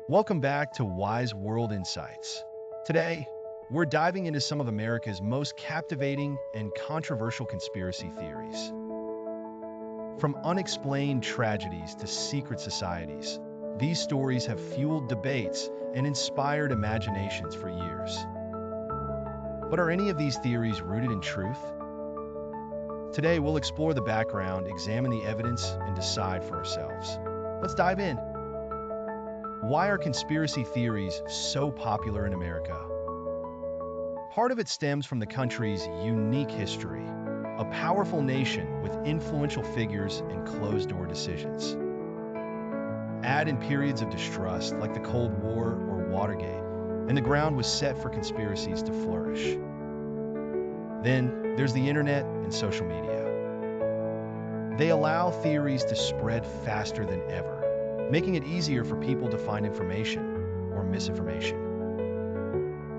Welcome back to Wise World Insights. Today, we're diving into some of America's most captivating and controversial conspiracy theories. From unexplained tragedies to secret societies, these stories have fueled debates and inspired imaginations for years. But are any of these theories rooted in truth? Today, we'll explore the background, examine the evidence, and decide for ourselves. Let's dive in. Why are conspiracy theories so popular in America? Part of it stems from the country's unique history, a powerful nation with influential figures and closed-door decisions. Add in periods of distrust like the Cold War or Watergate, and the ground was set for conspiracies to flourish. Then there's the internet and social media. They allow theories to spread faster than ever, making it easier for people to find information or misinformation.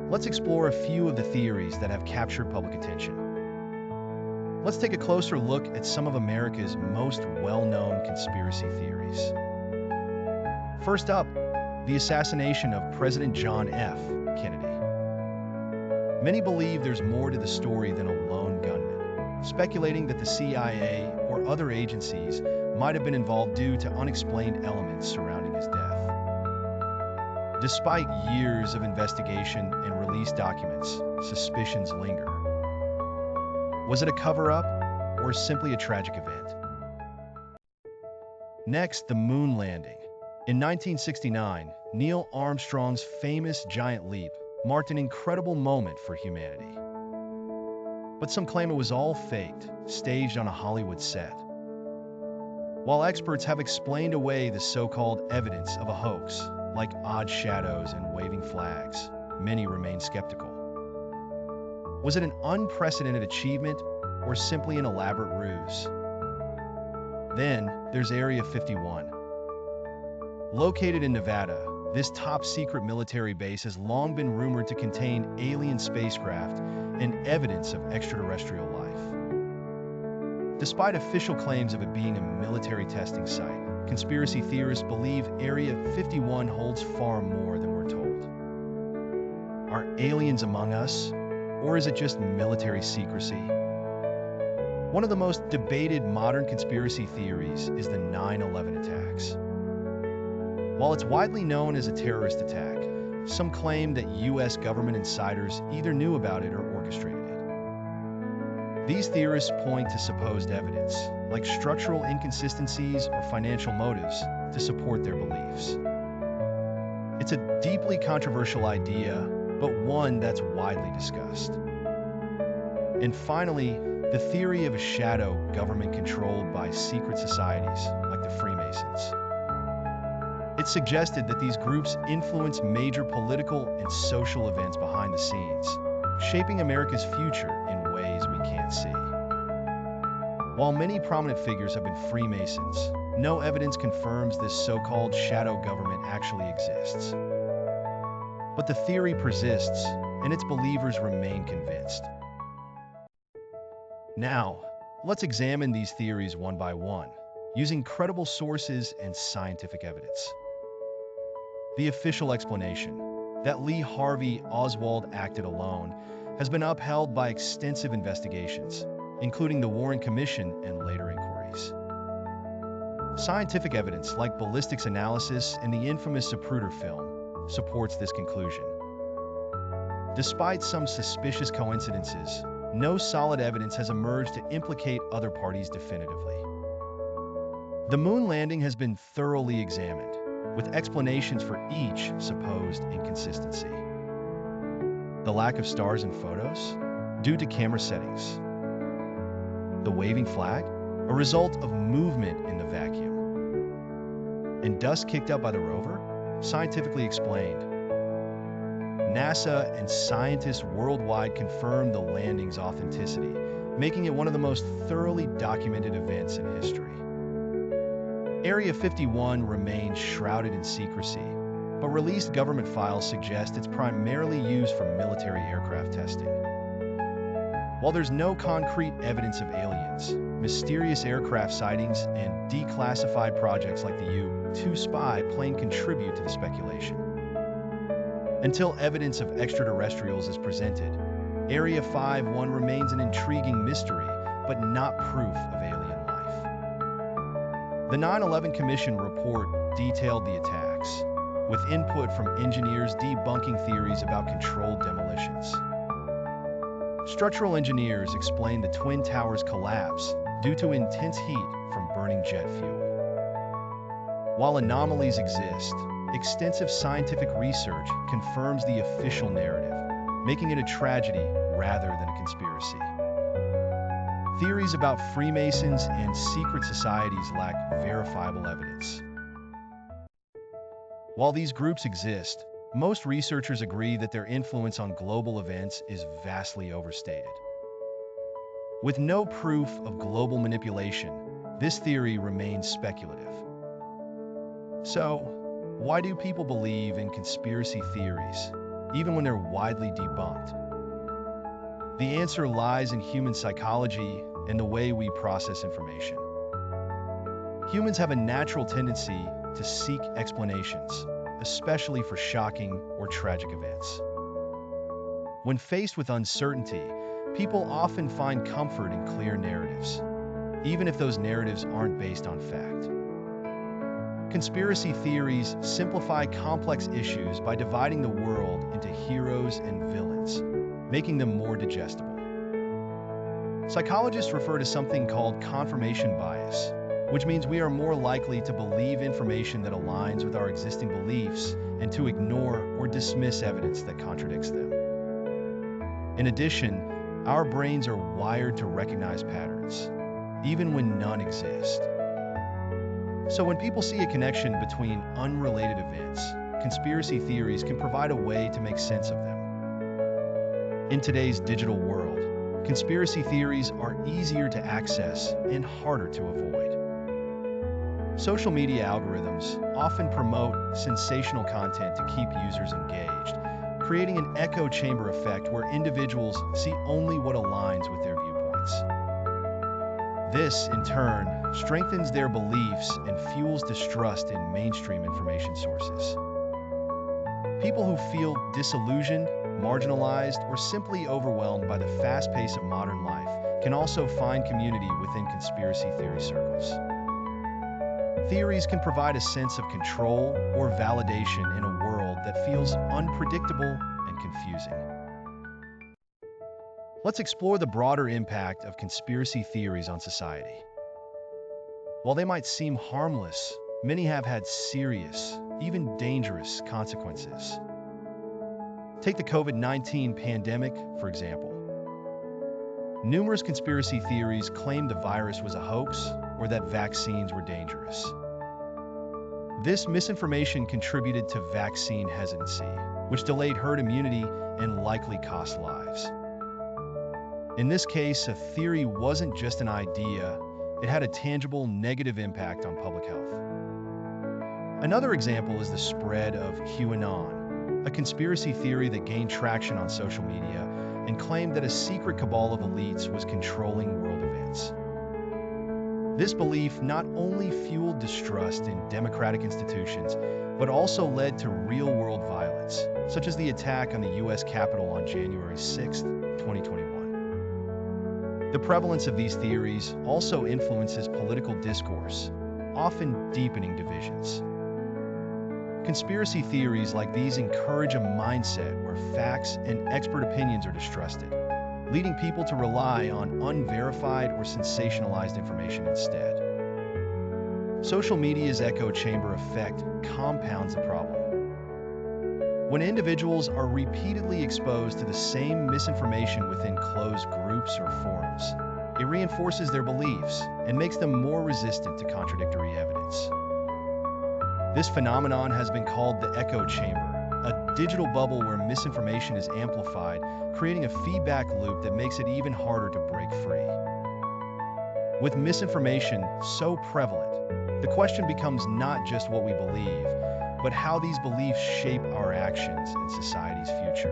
Let's explore a few of the theories that have captured public attention. Let's take a closer look at some of America's most well-known conspiracy theories. First up, the assassination of President John F. Kennedy. Many believe there's more to the story than a lone gunman, speculating that the CIA or other agencies might have been involved due to unexplained elements surrounding his death. Despite years of investigation and released documents, suspicions linger. Was it a cover-up or simply a tragic event? Next, the moon landing. In 1969, Neil Armstrong's famous giant leap marked an incredible moment for humanity. But some claim it was all faked, staged on a Hollywood set. While experts have explained away the so-called evidence of a hoax, like odd shadows and waving flags, many remain skeptical. Was it an unprecedented achievement or simply an elaborate ruse? Then there's Area 51. Located in Nevada, this top-secret military base has long been rumored to contain alien spacecraft and evidence of extraterrestrial life. Despite official claims of it being a military testing site, conspiracy theorists believe Area 51 holds far more than we're told. Are aliens among us, or is it just military secrecy? One of the most debated modern conspiracy theories is the 9/11 attacks. While it's widely known as a terrorist attack, some claim that U.S. government insiders either knew about it or orchestrated it. These theorists point to supposed evidence, like structural inconsistencies or financial motives, to support their beliefs. It's a deeply controversial idea, but one that's widely discussed. And finally, the theory of a shadow government controlled by secret societies, like the Freemasons. It's suggested that these groups influence major political and social events behind the scenes, shaping America's future in ways we can't see. While many prominent figures have been Freemasons, no evidence confirms this so-called shadow government actually exists. But the theory persists, and its believers remain convinced. Now, let's examine these theories one by one, using credible sources and scientific evidence. The official explanation, that Lee Harvey Oswald acted alone, has been upheld by extensive investigations, including the Warren Commission and later inquiries. Scientific evidence like ballistics analysis and the infamous Zapruder film supports this conclusion. Despite some suspicious coincidences, no solid evidence has emerged to implicate other parties definitively. The moon landing has been thoroughly examined, with explanations for each supposed inconsistency. The lack of stars in photos, due to camera settings. The waving flag, a result of movement in the vacuum. And dust kicked up by the rover, scientifically explained. NASA and scientists worldwide confirmed the landing's authenticity, making it one of the most thoroughly documented events in history. Area 51 remains shrouded in secrecy, but released government files suggest it's primarily used for military aircraft testing. While there's no concrete evidence of aliens, mysterious aircraft sightings and declassified projects like the II spy plane contribute to the speculation. Until evidence of extraterrestrials is presented, Area 51 remains an intriguing mystery, but not proof of alien life. The 9/11 Commission report detailed the attacks, with input from engineers debunking theories about controlled demolitions. Structural engineers explained the Twin Towers collapse due to intense heat from burning jet fuel. While anomalies exist, extensive scientific research confirms the official narrative, making it a tragedy rather than a conspiracy. Theories about Freemasons and secret societies lack verifiable evidence. While these groups exist, most researchers agree that their influence on global events is vastly overstated. With no proof of global manipulation, this theory remains speculative. So, why do people believe in conspiracy theories, even when they're widely debunked? The answer lies in human psychology and the way we process information. Humans have a natural tendency to seek explanations, especially for shocking or tragic events. When faced with uncertainty, people often find comfort in clear narratives, even if those narratives aren't based on fact. Conspiracy theories simplify complex issues by dividing the world into heroes and villains, making them more digestible. Psychologists refer to something called confirmation bias, which means we are more likely to believe information that aligns with our existing beliefs and to ignore or dismiss evidence that contradicts them. In addition, our brains are wired to recognize patterns, even when none exist. So when people see a connection between unrelated events, conspiracy theories can provide a way to make sense of them. In today's digital world, conspiracy theories are easier to access and harder to avoid. Social media algorithms often promote sensational content to keep users engaged, creating an echo chamber effect where individuals see only what aligns with their viewpoints. This, in turn, strengthens their beliefs and fuels distrust in mainstream information sources. People who feel disillusioned, marginalized, or simply overwhelmed by the fast pace of modern life can also find community within conspiracy theory circles. Theories can provide a sense of control or validation in a world that feels unpredictable and confusing. Let's explore the broader impact of conspiracy theories on society. While they might seem harmless, many have had serious, even dangerous consequences. Take the COVID-19 pandemic, for example. Numerous conspiracy theories claimed the virus was a hoax or that vaccines were dangerous. This misinformation contributed to vaccine hesitancy, which delayed herd immunity and likely cost lives. In this case, a theory wasn't just an idea, it had a tangible negative impact on public health. Another example is the spread of QAnon, a conspiracy theory that gained traction on social media and claimed that a secret cabal of elites was controlling world events. This belief not only fueled distrust in democratic institutions, but also led to real-world violence, such as the attack on the U.S. Capitol on January 6, 2021. The prevalence of these theories also influences political discourse, often deepening divisions. Conspiracy theories like these encourage a mindset where facts and expert opinions are distrusted, leading people to rely on unverified or sensationalized information instead. Social media's echo chamber effect compounds the problem. When individuals are repeatedly exposed to the same misinformation within closed groups or forums, it reinforces their beliefs and makes them more resistant to contradictory evidence. This phenomenon has been called the echo chamber, a digital bubble where misinformation is amplified, creating a feedback loop that makes it even harder to break free. With misinformation so prevalent, the question becomes not just what we believe, but how these beliefs shape our actions and society's future.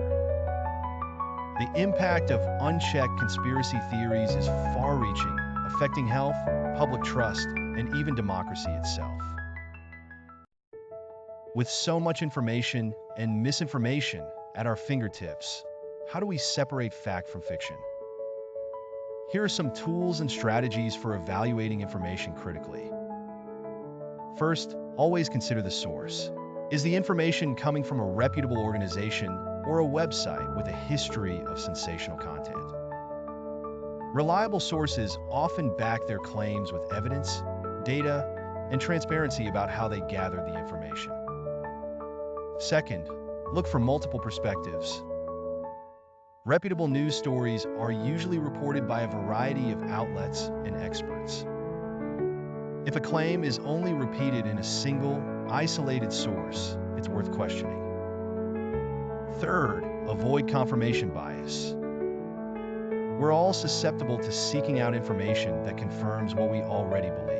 The impact of unchecked conspiracy theories is far-reaching, affecting health, public trust, and even democracy itself. With so much information and misinformation at our fingertips, how do we separate fact from fiction? Here are some tools and strategies for evaluating information critically. First, always consider the source. Is the information coming from a reputable organization or a website with a history of sensational content? Reliable sources often back their claims with evidence, data, and transparency about how they gathered the information. Second, look for multiple perspectives. Reputable news stories are usually reported by a variety of outlets and experts. If a claim is only repeated in a single, isolated source, it's worth questioning. Third, avoid confirmation bias. We're all susceptible to seeking out information that confirms what we already believe.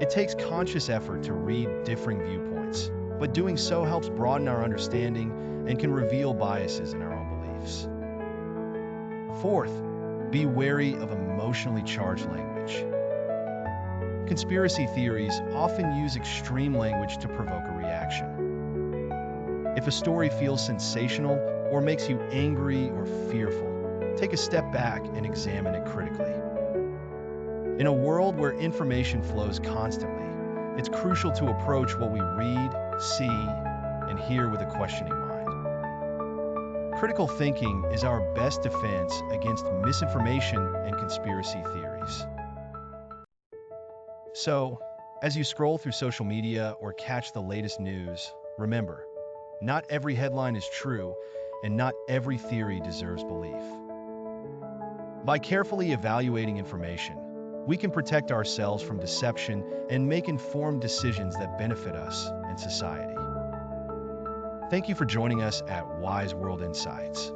It takes conscious effort to read differing viewpoints, but doing so helps broaden our understanding and can reveal biases in our own beliefs. Fourth, be wary of emotionally charged language. Conspiracy theories often use extreme language to provoke a reaction. If a story feels sensational or makes you angry or fearful, take a step back and examine it critically. In a world where information flows constantly, it's crucial to approach what we read, see, and hear with a questioning mind. Critical thinking is our best defense against misinformation and conspiracy theories. So, as you scroll through social media or catch the latest news, remember, not every headline is true, and not every theory deserves belief. By carefully evaluating information, we can protect ourselves from deception and make informed decisions that benefit us and society. Thank you for joining us at Wise World Insights.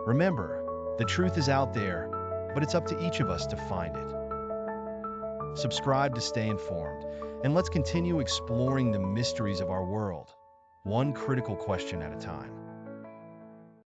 Remember, the truth is out there, but it's up to each of us to find it. Subscribe to stay informed, and let's continue exploring the mysteries of our world, one critical question at a time.